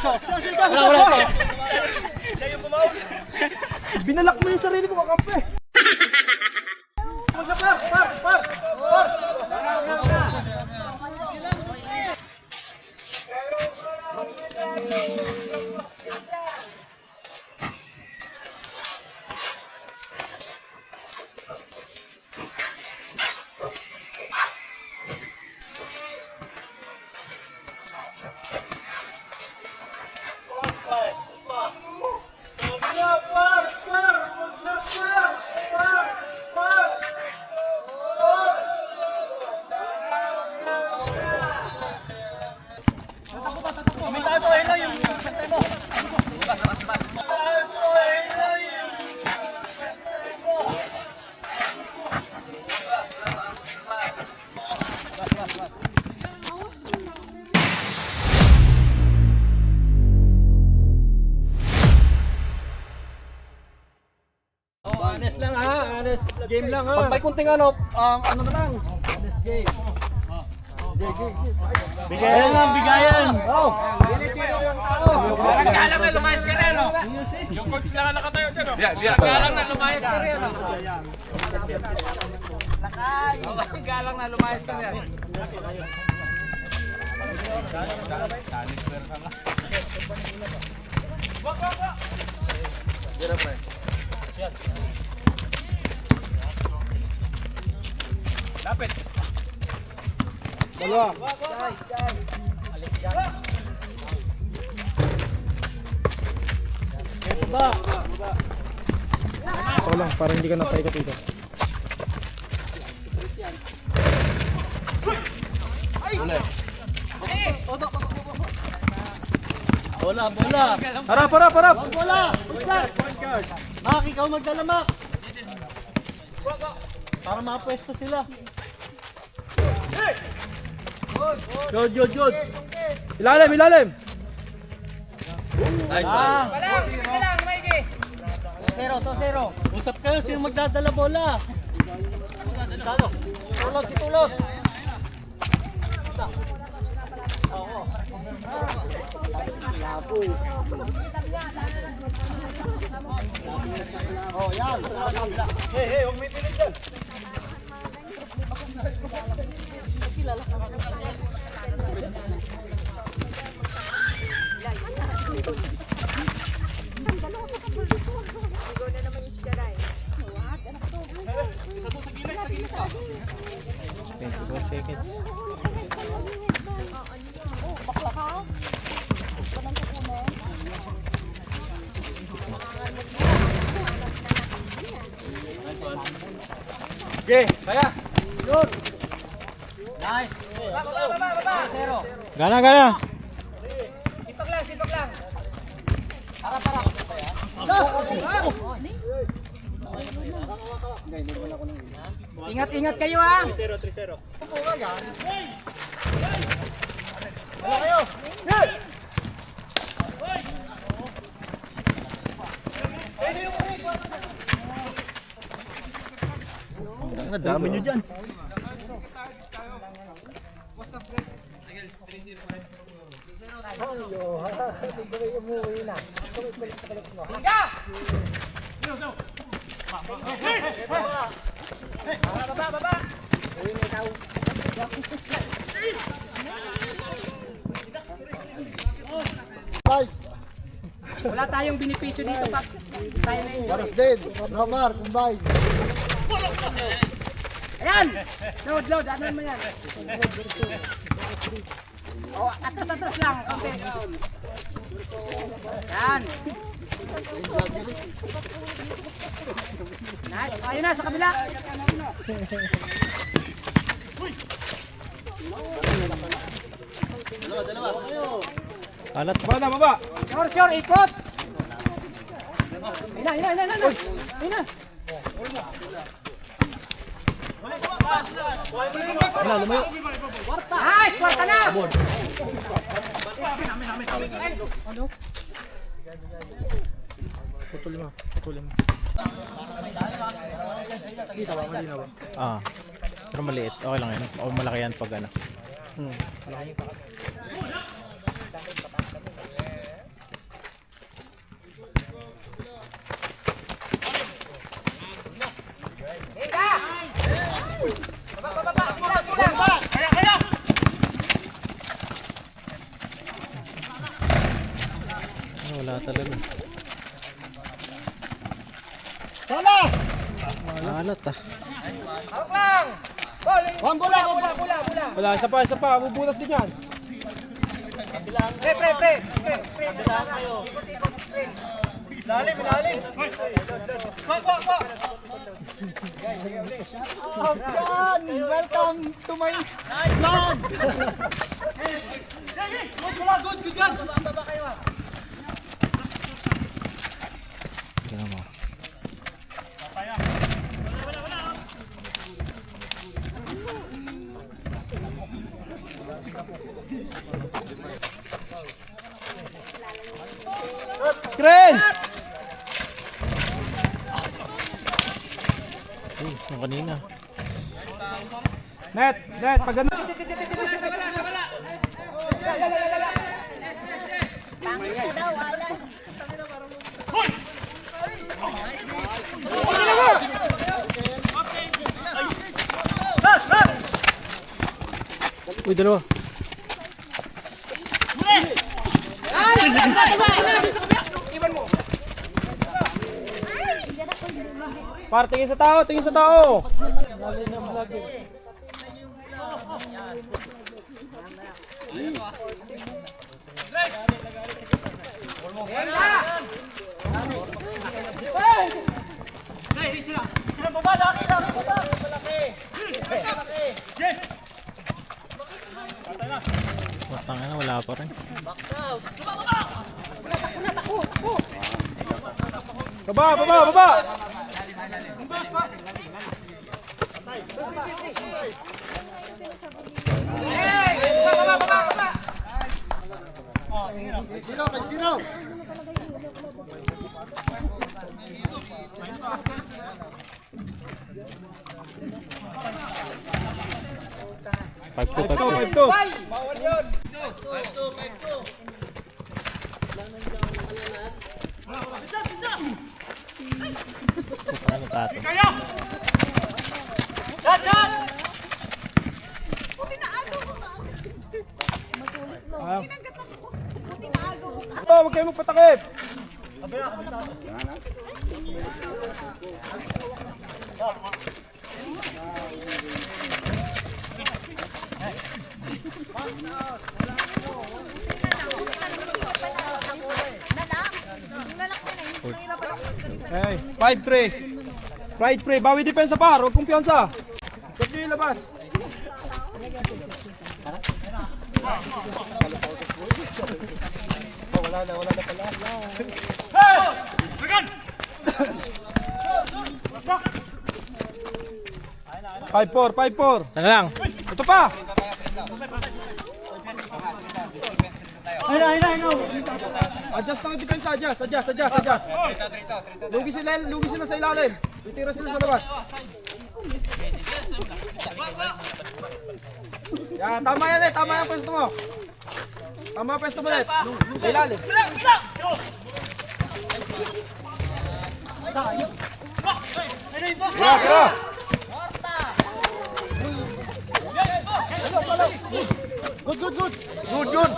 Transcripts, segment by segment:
Wala. Siya yung bumaon. Binalak mo yung sarili mo, kakampi. Par. Honest lang ha, honest game lang ha. Pag may kunting ano na lang. Honest game. Bigayan lang, bigayan. Oh. Galang na lumayas ka rin, no? Yung coach lang ang nakatayo dyan, no? Galang na lumayas ka rin, no? Galang na lumayas ka rin. Lapit. Dalawa. Ito lang, para hindi ka napaikat dito. Bola. Harap. Bola. Mak, ikaw magdala, Mak. Para mapwesto sila. Good. Ilalim. Nice. Wala lang, Mikey. 2-0. Usap kayo, sino magdadala bola? Tulog. Oh, yan. Hey, huwag may pilit dyan. Ikaw na naman yung siyara eh. What? Anak to. Isa to sa gilid pa. 24 seconds. Oh, bakla ka? Walang kukunan. Okay, kaya. Good. Nice. Baba. 0. Gana. Sipak lang. Ingat kayo, ha? 3-0. Wala kayo. Ang dami nyo dyan. Baba. Wala tayong benepisyo dito, Pak. Tayo na enjoy. Paras din. Romar, combine. Ayan! Load. Ano naman yan? Oh, atras lang. Okay. Yan. Nice. Ayun na, sa kabila. Alat. Baba. Sure, ikot. Ayun na. Wala, lumayo. Nice, kwarta na. Putulin mo. Kita ba? Malinaw ba? Pero maliit. Okay lang yan. O malaki yan pag ano. Alat ah. Wala, isa pa. Bubulas din yan. Ilalim. Yan! Welcome to my vlog! Tingnan mo. Screen! Yung kanina. Net, pag ganun. Pangit ka daw, Alan. Uy, dalawa. Par, tingin sa tao. Tangina na, wala pa rin. Baba! Sino? 5-2. Ano tato? Huwag kayo magpatakip! Okay, 5-3. Pride free, bawi depensa par, huwag kumpiyansa. Huwag nyo yung labas. Wala na pala. Hey! 5-4. Sana lang. Ito pa. Ayun. Adjust lang ang depensa, adjust. Lugi sila sa ilalim. Itira sila sa labas. Yan, tama yan tama yung pwesto mo. Tama yung pwesto mo ulit. Sa ilalim. Tira! Good.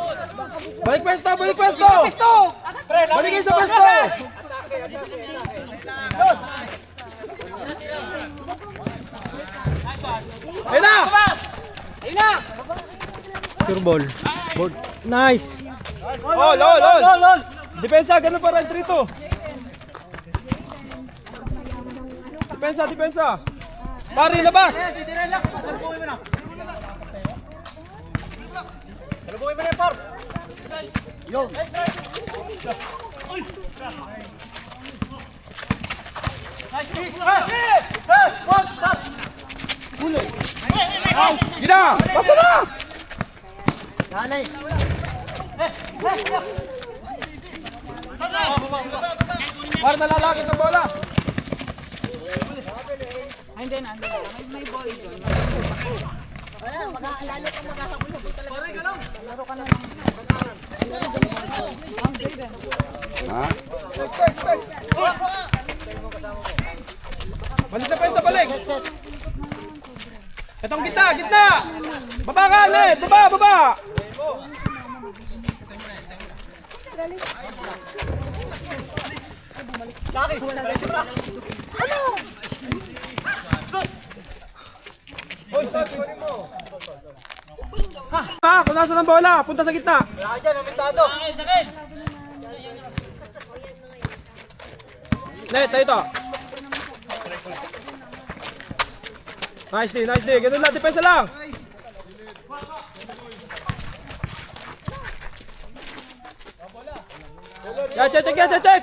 Balik pwesto! Balik kayo sa pwesto! Ayun na! Pure ball. Nice! Lol! Depensa, ganun pa rin trito. Depensa! Pari, labas! Salubungin mo na yung par! Yo! Gina! Basta na! Nanay! Par, nalalagay sa bola! Hindi na. May ball doon. Lalo kang magkakagulo. Laro ka na lang. Ha? Balik sa pwesto, balik! Itong gitna! Baba ka, Net! Baba! Dali. Ha, kung nasa ng bola, punta sa gitna. Net, sa ito. Nice D, nice D. Ganun lang, depensa lang. Yan, check, yan, check.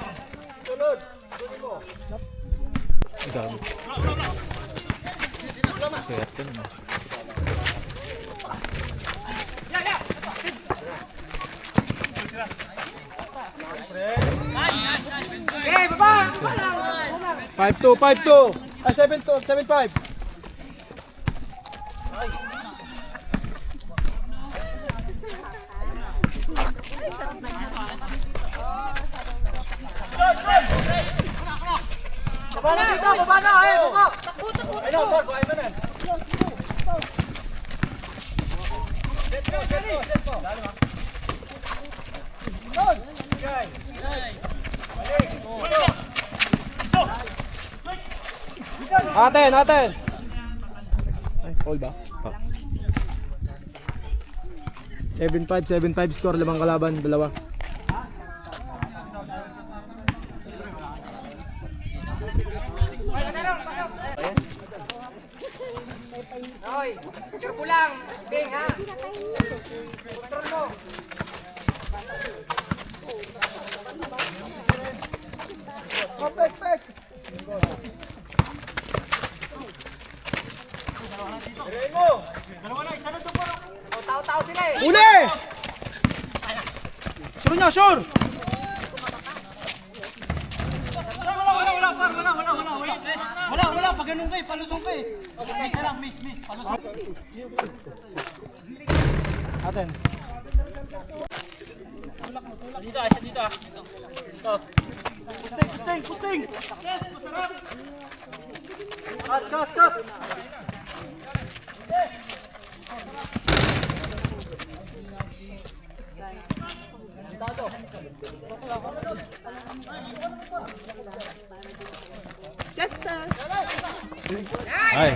Okay, baba! 5-2, 5-2. Ay, 7-2, 7-5. Baba na dito, baba na, baba! Ayun, Tol, buhay mo na. Aten, aten. Ay, all ba? 7-5, 7-5 score, 5 kalaban, 2. Hoy, picture ko lang, Bing, ha? Control mo. Tao-tao sila eh. Uli! Sure niya, sure! Wala, pag ganun kayo, palusong kayo. Miss lang, miss, palusong. Aten. Dito, isa dito. Ito. Pusting! Yes, masarap! Cut! Ay.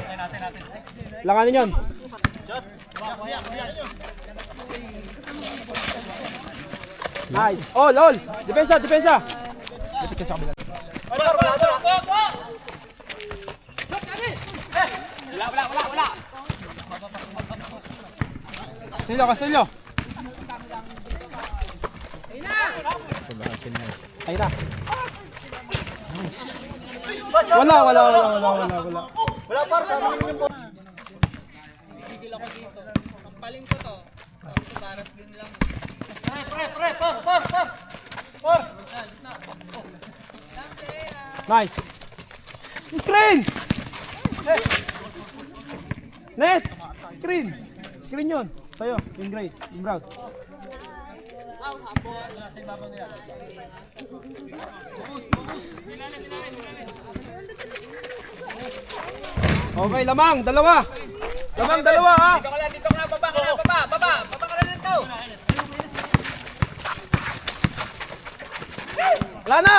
Langanin yun. Nice. All. Depensa. Depensa sa kabila. Wala. Castillo. Ay na. Wala. Wala par sa amin yung Gigil ako dito. Ang paling ko to. Parang yun lang. Pre, par! Nice. Screen! Net! Screen yun. Sa'yo. Yung gray. Yung brown. Okay, lamang. 2. Lamang 2 ha. Dito ka na, baba ka na dito. Wala na.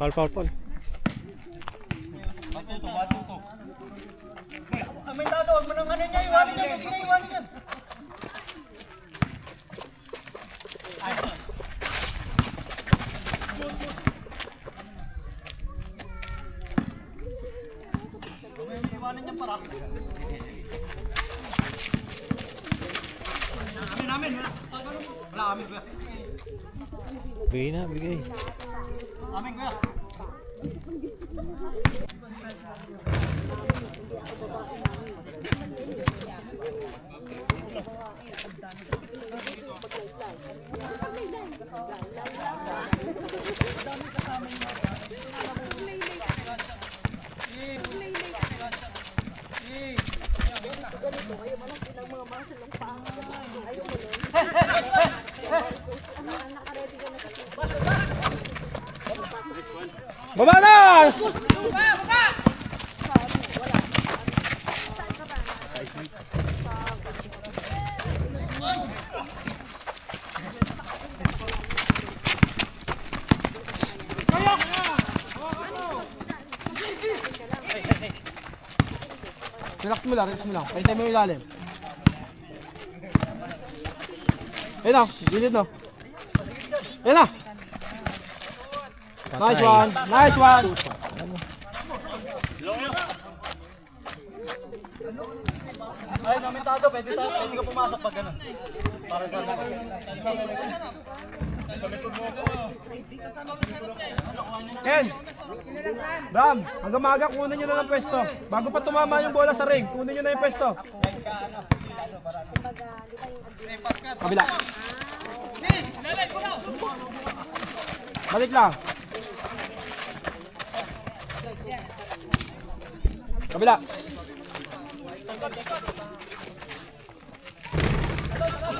Foul. May tao, huwag mo nang ano niya, iwanin niya. Iwanan niya para. Amin. Wala amin kuya. Bigay. Amin kuya. Baba na! Relax mo lang, relax mo lang. Pahintay mo yung ilalim. Ayun na, gilid no. Ayun na. Nice one, nice one. Ay, namentado, pwede ka pumasok pag ganun. Para sa Ken! Bram, hanggang maaga kunin nyo na ng pwesto. Bago pa tumama yung bola sa ring, kunin nyo na yung pwesto. Kabila. Balik lang. Kabila.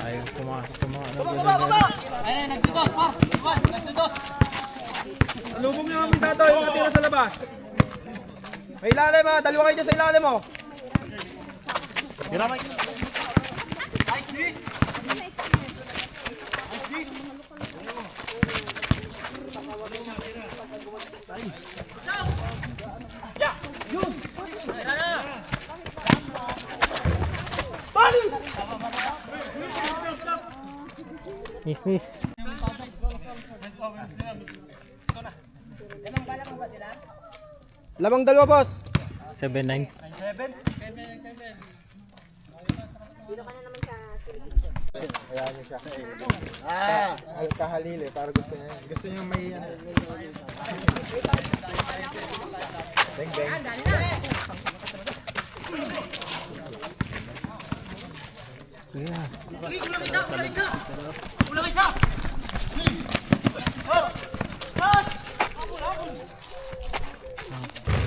Ayaw pumasok sa mga ano. Ay, nagdudos, par! Nagdudos! Lubog nyo ang dato, yung natira sa labas. May ilalim ha, dalawa kayo dyan sa ilalim mo. Miss. Lamang dalawa, boss. 7-9. kahalili, para gusto niya. Gusto niya may ano.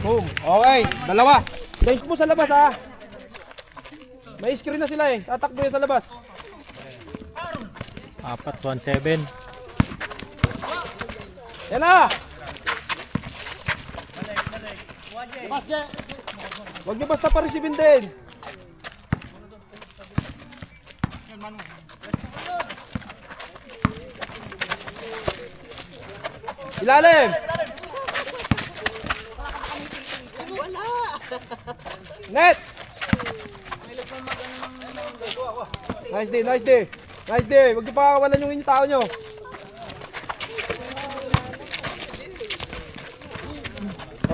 Boom. Okay, dalawa. Bench mo sa labas ha. May screen na sila eh. Tatakbo yan sa labas. 4-1-7. Yan na. Huwag niyo basta pa-receive din. Ilalim. Net. Nice day, nice day. Nice day. Huwag niyo pakakawalan yung inyong tao nyo.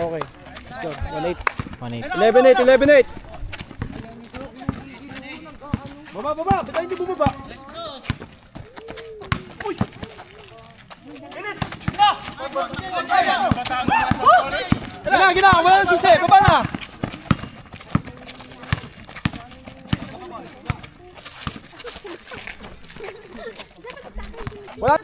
Okay. Let's go. 1-8. 1-8. 11-8, 11-8. Baba, baba. Ba't tayo hindi bumaba? Gina, gina. Wala na susi. Baba na. Wala.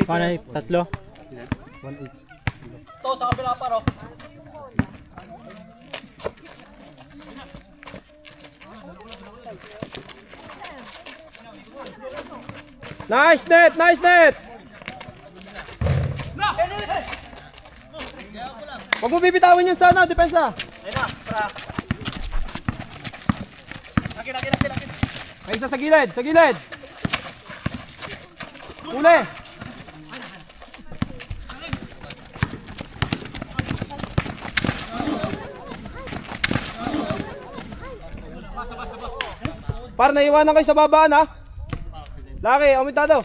Paano yung tatlo? Ito, sa kabila paro. Nice net, nice net. Huwag mo bibitawin yun sana, depensa. Ayun na, para. Akin. May isa sa gilid, sa gilid. Uli. Para naiwanan kayo sa babaan ha. Laki, aumentado.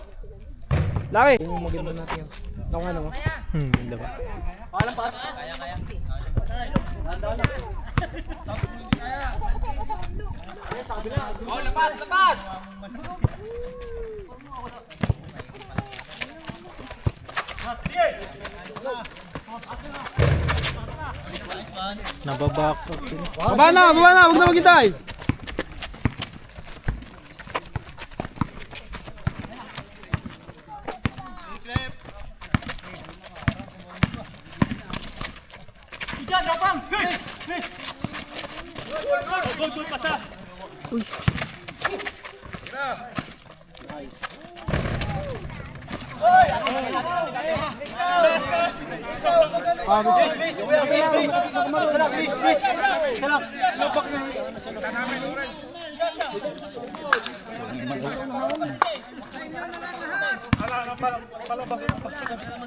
Laki. Maganda natin yan. Nakuha na mo. Ganda ba? Oh, lapas, lapas! Nababak up sila. Baba na, huwag na maghintay. Diyan, lapang!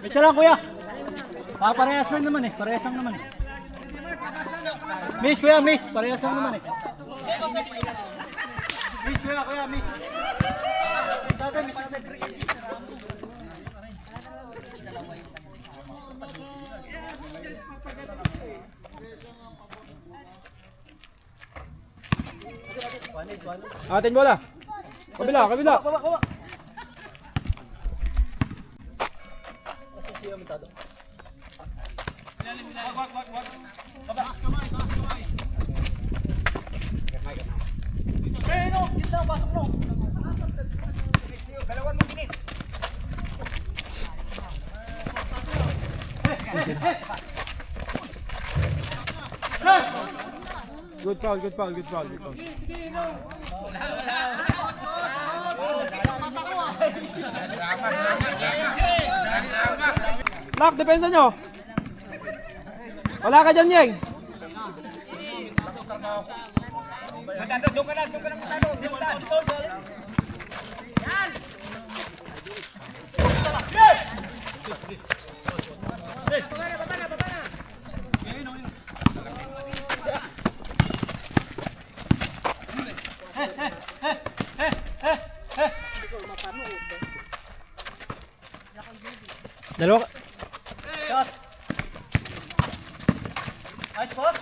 Isa lang kuya. Parehas lang naman eh. Parehas lang naman eh. Miss kuya, miss. Parehas lang naman eh. Miss kuya, miss. Miss natin, miss natin. Atin bola. Kabila, kabila. Baba. Kasi siya matado. No, gitna, pasok no. Dalawan mo ginit. Good foul, good foul, good foul. Lock, depensa nyo. Wala ka dyan, Yeng. Doon ka na matalo. Dalawa. Shot. Nice boss.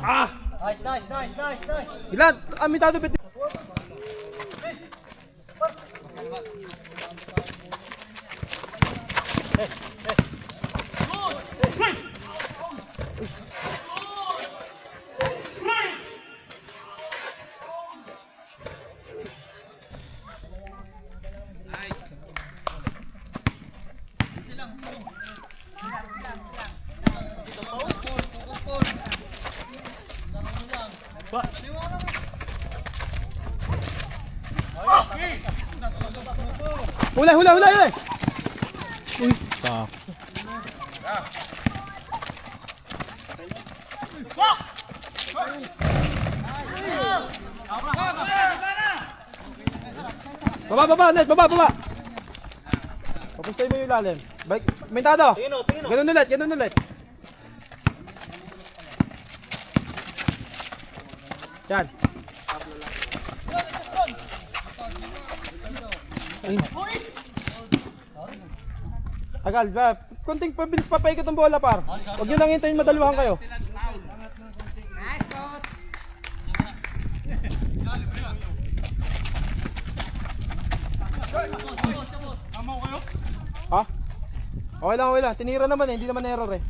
Nice. Ilan? Amitado bit. Hula. Uy, tak. Baba, net, baba. Papustayin mo yung ilalim. Balik, mentado. Ganun ulit. Yan. Tagal, ba? Konting pabilis papaikot ang bola, par. Huwag nyo lang hintayin madaluhan kayo. Nice, coach. Ha? Okay lang. Tinira naman eh, hindi naman error eh.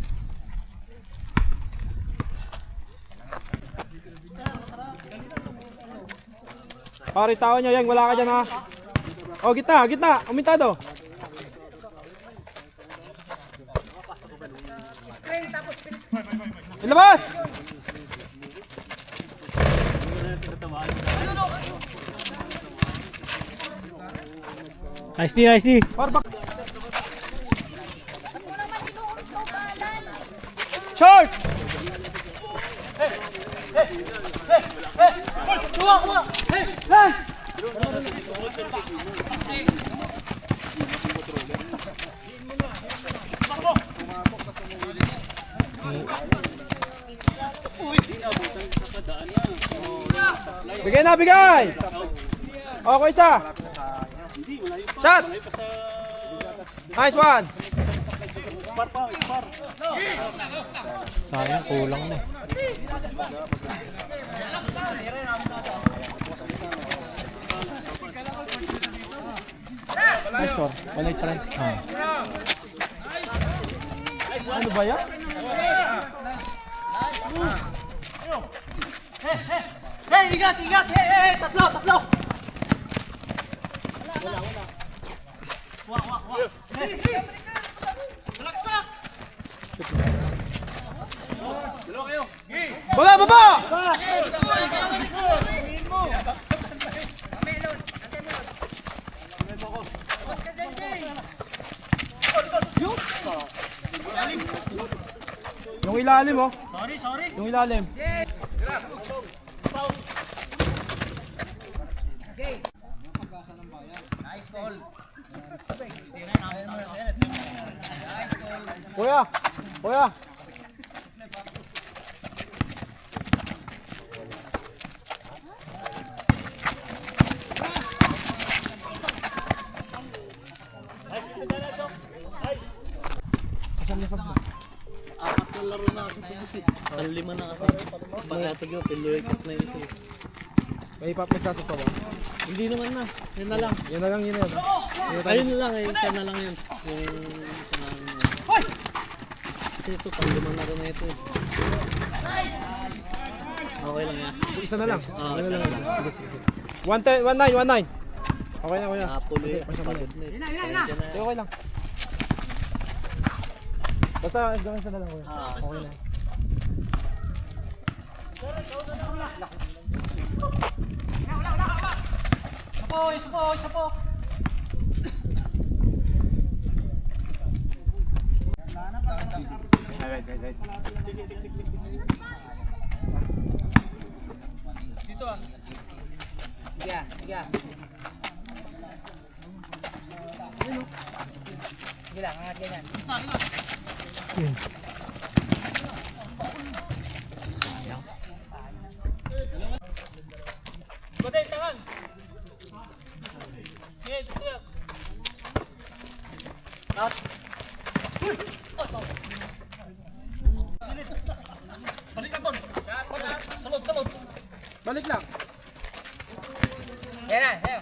Pare, tao nyo, Yang, wala ka dyan ha. Oh, gitna, umintado. Ilabas! Nice D. Parbak. Short! Kuha. Hey. Bigay! Okay, isa. Shot! Nice one! Sayang, kulang na eh. Nice score. Walay pa rin. Ano ba yan? Hey, ingat. Hey, tatlo. Wala. Laksak. Baba! Yung ilalim oh. Sorry. Yung ilalim. Kuya! Kuya! Apat na laro na kasi ito kasi. Lima na kasi. Pangatag yun, piluikat na isa. May magsasot pa ba? Hindi naman na. Yun na lang. Yun na lang, yun na yun. Ayun na lang, isa na lang yun. Yung isa na lang. Kasi ito, panglima na rin na ito. Okay lang yan. Isa na lang. Ah, Isa isa na na lang. lang. Sige, sige. 1-9. Okay na, kuya. Napulo eh. Pagod na eh. Pasensya na Sige, yan. okay lang. Basta hanggang isa na lang, kuya. Okay na. Isa po! Dito ah. Sige, sige. Sige lang, angat ganyan. Batay, tangan! Sige, sige. Balik lang. Yan na, yan.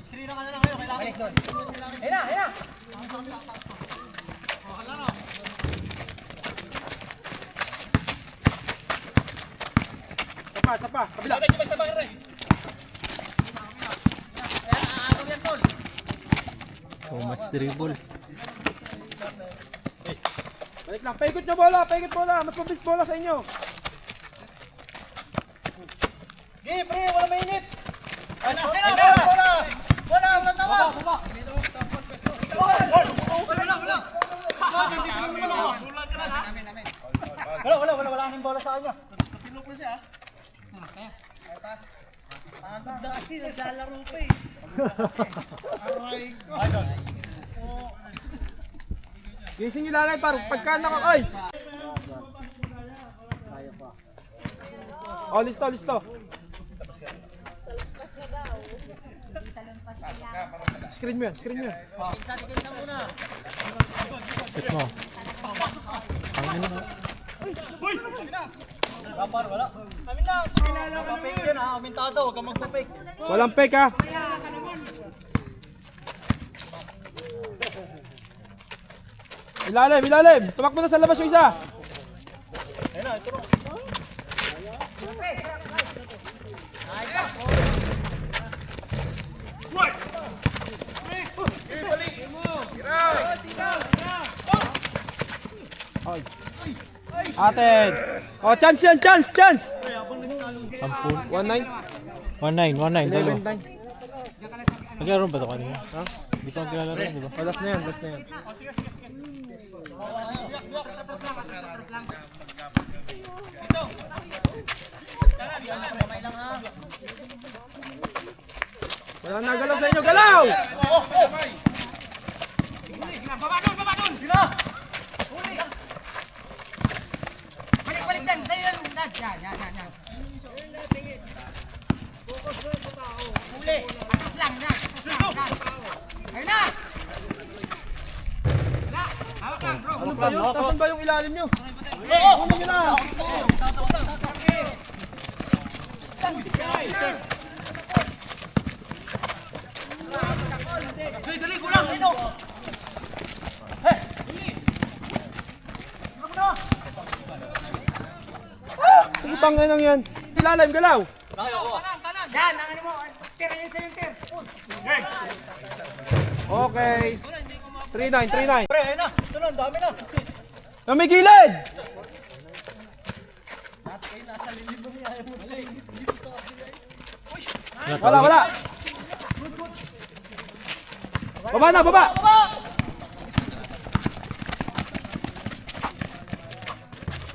Screen na ka na lang kayo, kailangan. Balik doon. Yan na, yan na. Sapa. Kabila. So much dribble. Balik lang. Paikot nyo bola. Mas mabilis bola sa inyo. Sige, pre, wala mainit! Wala! Wala tawa! Wala nang bola sa kanya. Pinok na siya. Pagod na kasi, naglalaro pa eh. Gising yung lalay par. Pagka naka... Ay! Oh, listo. Screen mo yan. Hit mo. Ang ina mo. Magpa-fake yan ha, amintado, huwag kang magpa-fake. Walang fake ha. Ilalim. Tumakbo na sa labas yung isa. Ay. Atin. Oh, chance yan, chance. Sampun. 1-9. 1-9. Dalo. 11-9. Naglaro ba ito kanina? Ha? Hindi ko ang kilalaro, di ba? Oh, last na yan. Wala na galaw sa inyo, galaw! Balik din, sa'yo yan. Yan. Huli! Atas lang, yan. Ayun na! Hawak lang, bro. Ano ba yun? Tasan ba yung ilalim nyo? Kunin nyo na! Hey, dali, kulang, Pino! Putang na lang yan. Ilalim, galaw! Yan, ang ano mo. Tira yung sa'yo, tir. Okay. 3-9. Pre, ayun na, ito na, ang dami na. Na may gilid! Wala. Baba!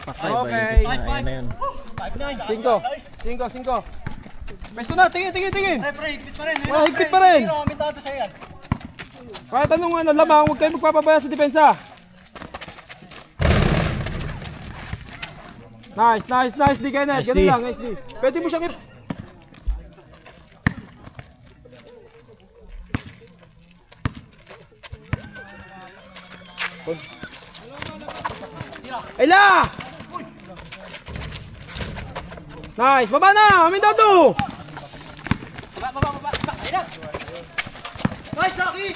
Okay. Ayan na yun. 5 Pesto na, tingin. Pre, higpit pa rin. Higpit pa rin. Pero amitado sa yan. Kahit anong lamang, huwag kayo magpapabaya sa depensa. Nice, di Kenneth. Nice, Ganun D. lang, nice D. Pwede mo siyang Ela! Nice, baba na! Amindado! Nice, Rocky!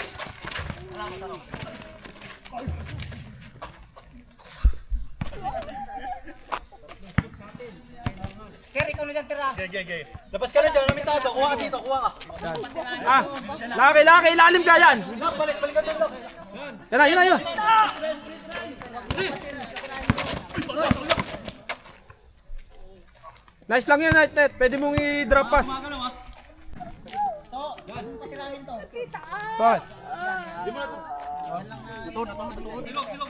Labas ka na dyan, amitado. Kuha ka dito, kuha ka. Laki, ilalim ka yan! Yan na. Nice lang yan, net. Pwede mong i-drop pass. Pat.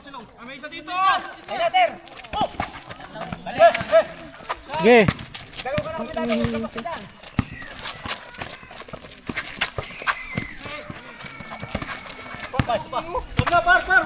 Silong. May isa dito. Sige. Huwag na, par!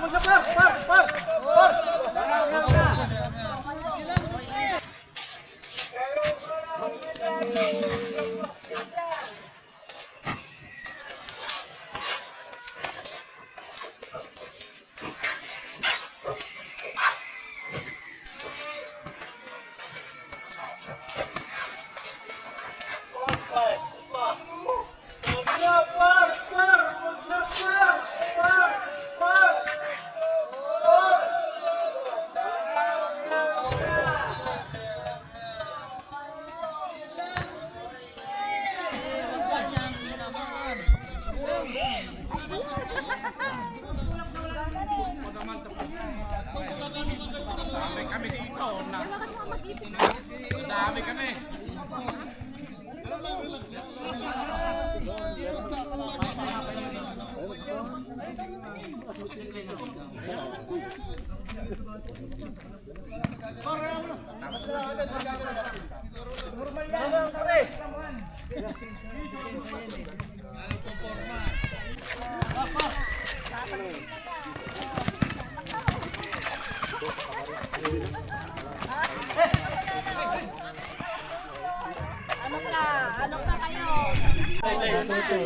Anok na kayo.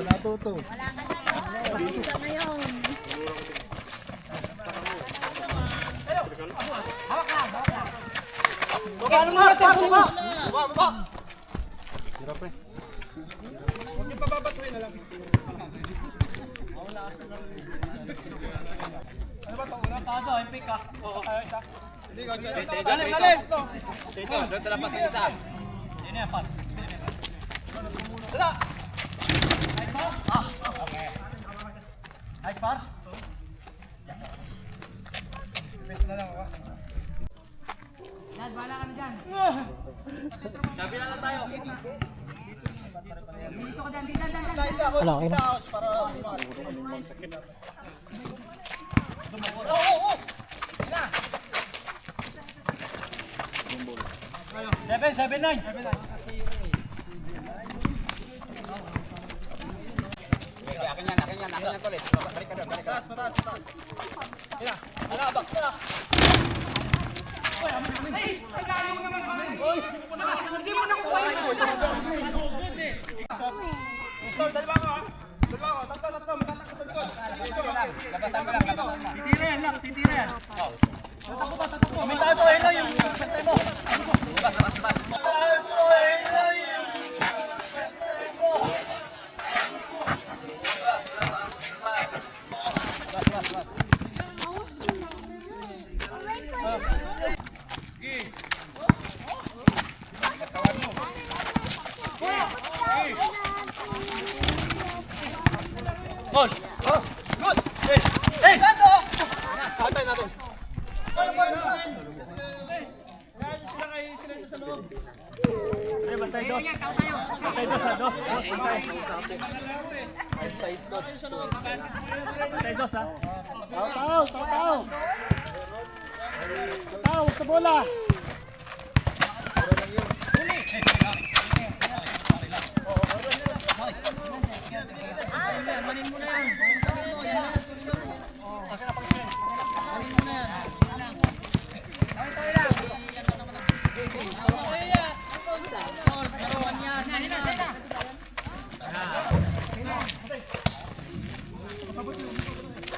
Natuto. Wala ka na. Pag-isa ngayon. Baba na, Marte! Baba! Huwag niyo pababatuin na lang. Ano ba ito? Unang tado, MP ka. Oo. Isa. Hindi ko, Lalim! Dito, doon sa lapas ng isa. Yan yan, par. Ay, par? Best na lang ako. Dad, bahala kami dyan. Kabila na tayo. Dito ko dyan, dito. Wala, okay na. Ouch, para Seven, 7-9. Akin yan ulit. Balik ka doon. Mataas. Dalawa ko. Tatlo. Matatakas sa likod. Labasan mo lang. Titira yan. Amitado, ayun lang yung santay mo. Gol! Oh! Good! Hey! Patay natin. Tao! Tao sa bola!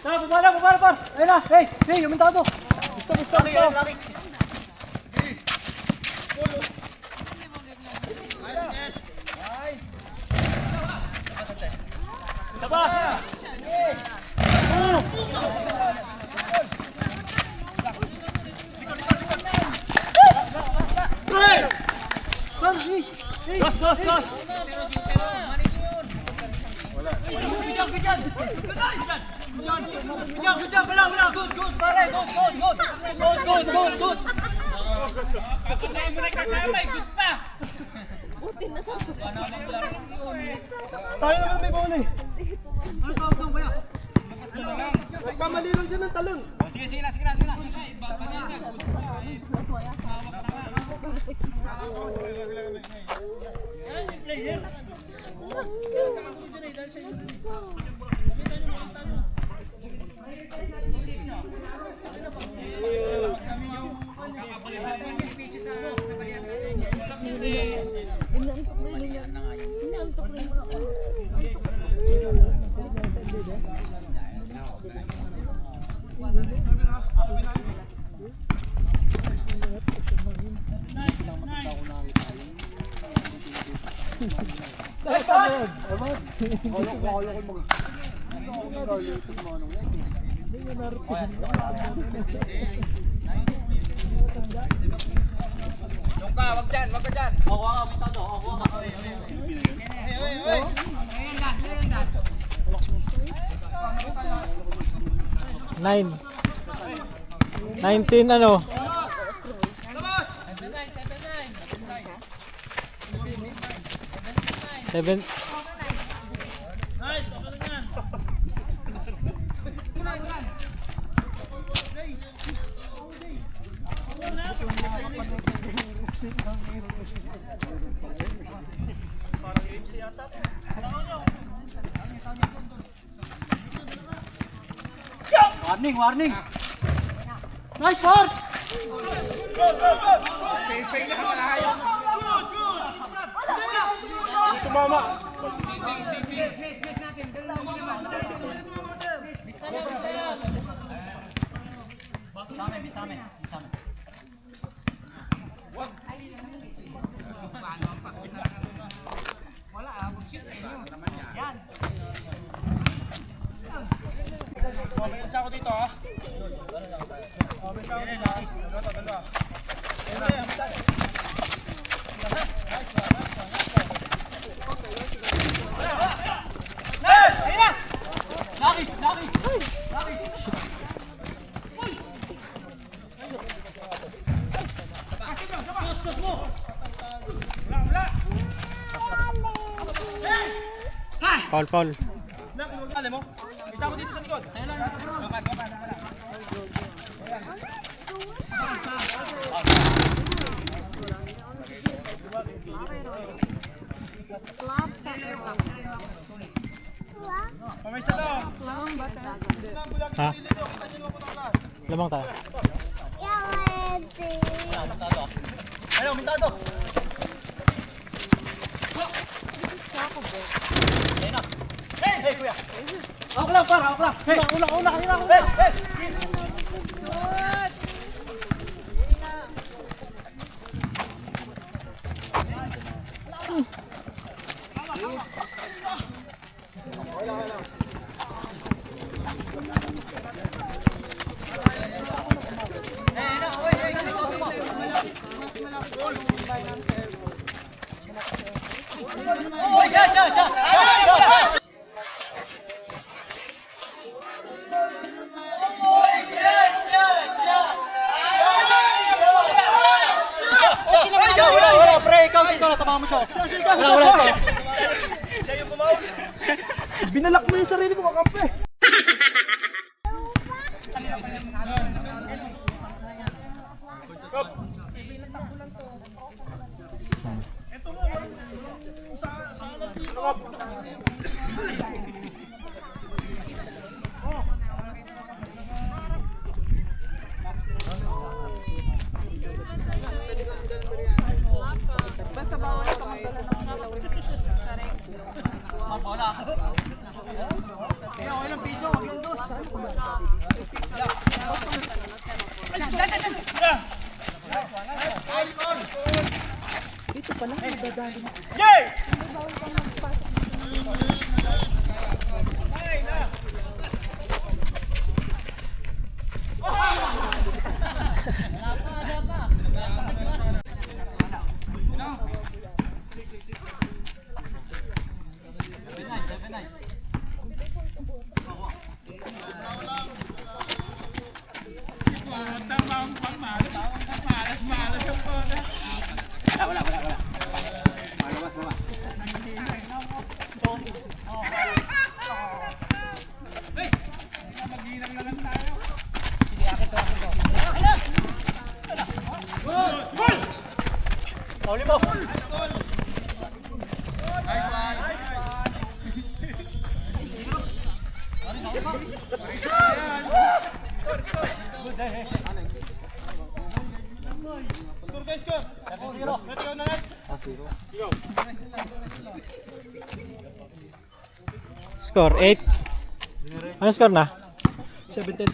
Tara, bubala, par! Ayun na! Hey, umintado! Gusto! Isa pa! Dos! Pagkakain mo na yung kasama, good pa! Buti na sa Tayo naman may bola eh. Nagkamali lang siya ng talon. Sige na. Inantok na yun. Inantok na yun. Wag ka dyan. Nine. 19 ano? 7. Warning! Nice force! Tumama! Isa ako dito ha. Dalawa. Foul. Alam mo? Isa ako dito sa likod. Pamisa to. Ha? Lamang tayo. Ano, mintado. Hey, kuya. Ako lang, para. Hey, una. Hey. Wala, pre, ikaw na, tama mo siya. Wala. Siya yung bumaw. Binalak mo yung sarili mo, kakampi. Basta bawal ka magdala ng ilaw. Score 8. Ano score na? 17.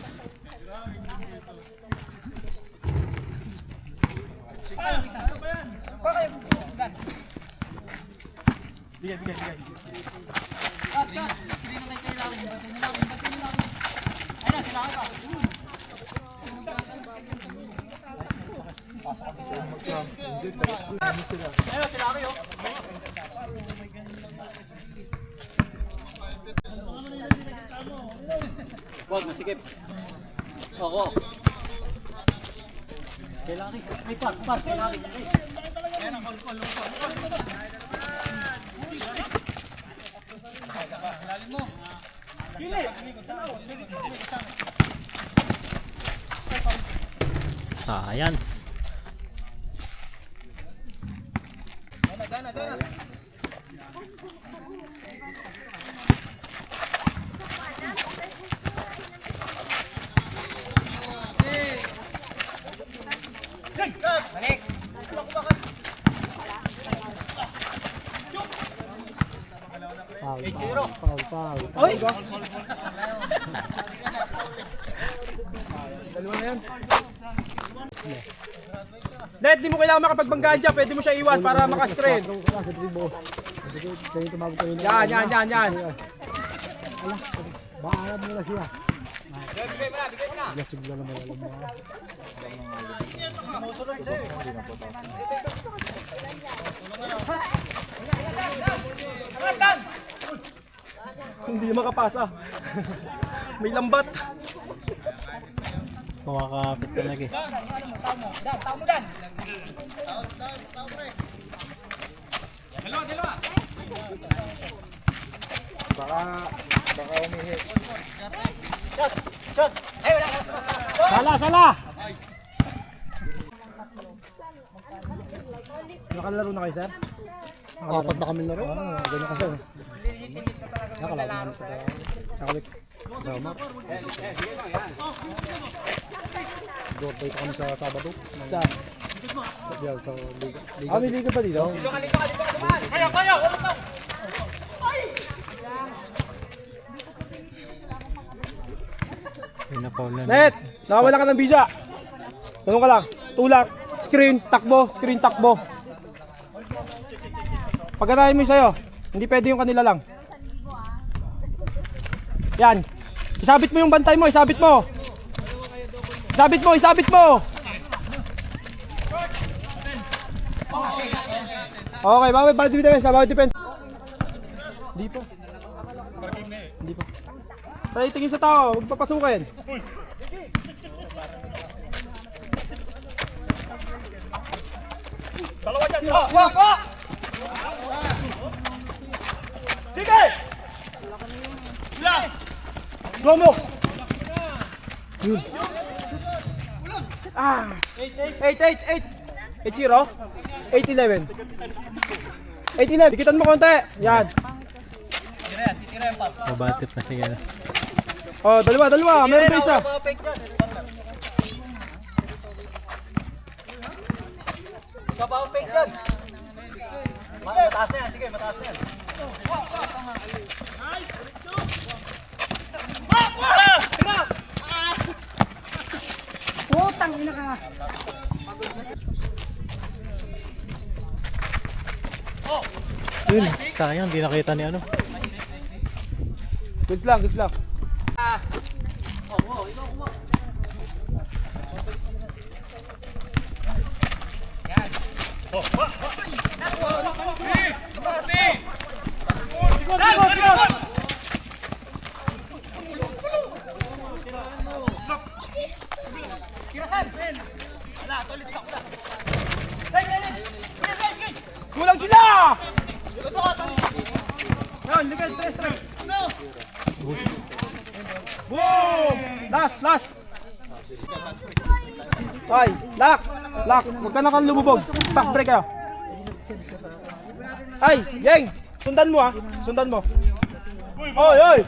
Wag, masikip. Ako. Kailangan. May par, kailangan. Ayan ang call. Lalim mo. Pili. Science. Foul. Oy! Dalawa na yan. Net, di mo kailangan makapagbanggaan dyan. Pwede mo siya iwan para makascreen. Yan. Baka mo na siya. Lasig na naman alam mo. Hindi makapasa. May lambat. Kumakapit ka lagi. Baka umihi. Sala! Nakalaro na kayo, sir? Apat na kami laro. Ganyan kasi. Nakalaro na sa Nakalik. Sama. Dortay kami sa Sabado. Sa? Sa Liga. May liga pa dito? Pinapaulan. Net! Nakawala ka ng bisa. Ganun ka lang. Tulak. Screen, takbo. Pagkatayin mo yung sa'yo. Hindi pwede yung kanila lang. Yan. Isabit mo yung bantay mo. Isabit mo. Okay, bawal defense. Hindi po. Tayo tingin sa tao. Huwag papasukin. Dalawa dyan. Wag! Sige! Gomo! Yun. 8. 8-0. 8-11. 8-11. Dikitan mo konti. Yan. Mabatip na siya. Oh, dalawa. Meron pa isa. Kapapig yan. Mataas na yan, sige, mataas na yan. Putang ina ka. Yun, sayang, di nakita ni ano. Good lang, good lang. Kulang sila! Yan, ligay, tres. Boom! Last! Ay, lock! Huwag ka na kang lumubog. Fast break kayo. Ay, Yeng! Sundan mo. Oy!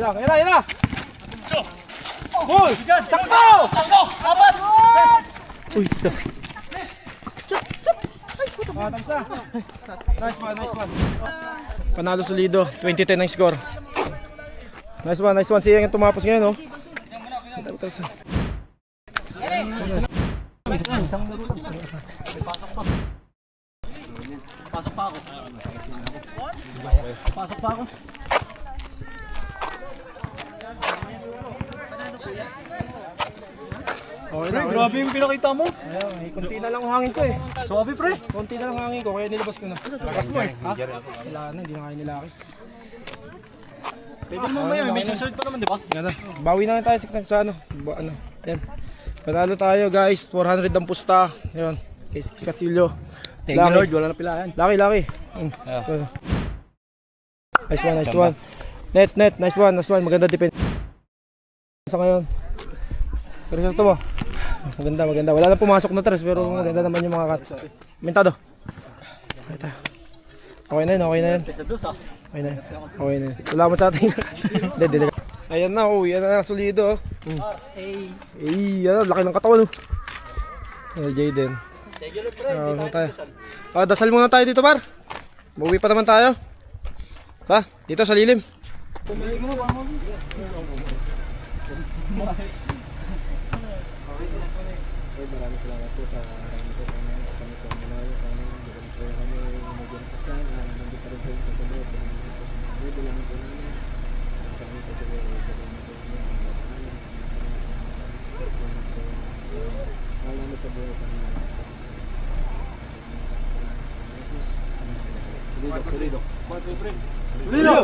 Yan na! Hoy! Sakto! Uy, Nice one. Panalo solido, 20-10 ang score. Nice one. Siya yung tumapos ngayon, oh. Pasok pa ako. Okay Pre, grabe yung pinakita mo. Ayun, konti na lang ang hangin ko eh. Suwabe, pre. Konti na lang ang hangin ko, kaya nilabas ko na. Labas mo eh. Ha? Kailangan na, hindi na kaya nilaki. Pwede naman ba yun? May susunod pa naman, di ba? Yan na. Bawi na lang tayo sa ano. Yan. Panalo tayo guys. 400 ang pusta. Yan. Kay Casillo. Thank you, Lord. Wala na pilahan. Laki. Nice one. Net. Nice one. Maganda defense. Sa ngayon. Pero gusto mo. Maganda. Wala na pumasok na tres pero maganda naman yung mga cut. Mentado. Okay na yun. Okay na yun. Salamat sa atin. Hindi. Ayan na, yan na, solido. Yan, laki ng katawan. Jayden. Dasal muna tayo dito, par. Buwi pa naman tayo. Dito sa lilim. Maraming salamat po sa marami po sa kami po ang malayo kami. Hindi po kami nagyan sa kan. Nandito pa rin po yung pagkabalot. Nandito lang po namin. Sa kami po tuloy. Malamat sa buhay kami. Solido.